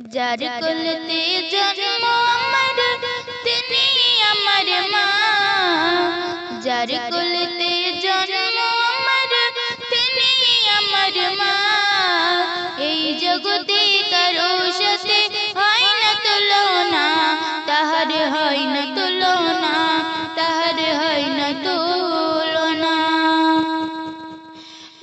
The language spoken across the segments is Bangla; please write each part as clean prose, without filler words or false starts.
যার কোলেতে জন্ম আমার তিনি আমার মা, যার কোলেতে জন্ম আমার তিনি আমার মা। এই জগতে কারো সাথে হয় না তুলনা, তাহার হয় না তুলনা, তাহার হয় না তুলনা।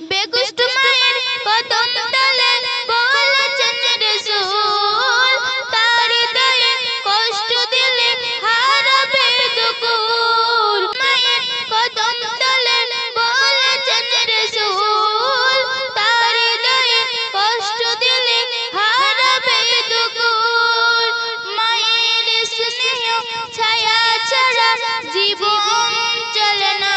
বেকুষ্ট মায়ের কদম তলে বলেছেন রাসূল, তার দয়ে কষ্ট দিলে হারাবে দুকুল। মায়ের কদম তলে বলেছেন রাসূল, তার দয়ে কষ্ট দিলে হারাবে দুকুল। মায়ের স্নেহ ছায়া ছাড়া জীবন চলে না,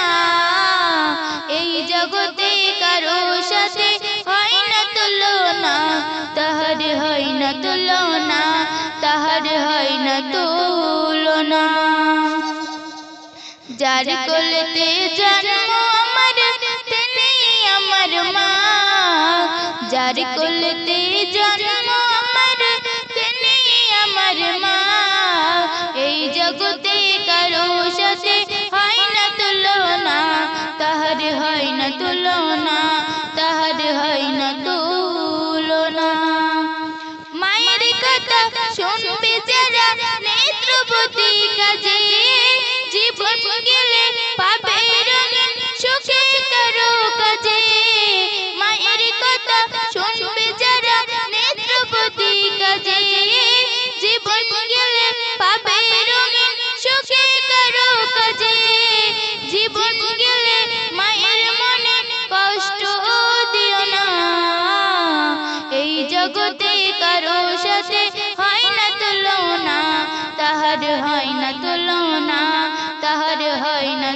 এই জগতে কারো সাথে হয় না তুলনা, তাহার হয় না তুলনা, তাহার হয় না তুলনা। যার কোলেতে জন্ম আমার তিনি আমার মা, যার কোলেতে জন্ম আমার তিনি আমার মা। এই জগতে কারো সাথে হয় না তুলনা, তাহার হয় না তুলনা, তাহার হয় না তুলনা। মায়ের কথা শুনবে যারা নেত্রবতী কাজে, জীবন গেলে পাবে রঙিন সুখে কারো কাজে। মায়ের কথা শুনবে যারা নেত্রবতী কাজে, জীবন গেলে পাবে রঙিন সুখে কারো কাজে। জীবন গেলে মায়ের মনে কষ্ট দিও না, এই জগতে কারো সাথে হয় না তুলনা, তাহার হয় না তুলনা, তাহার হয় না।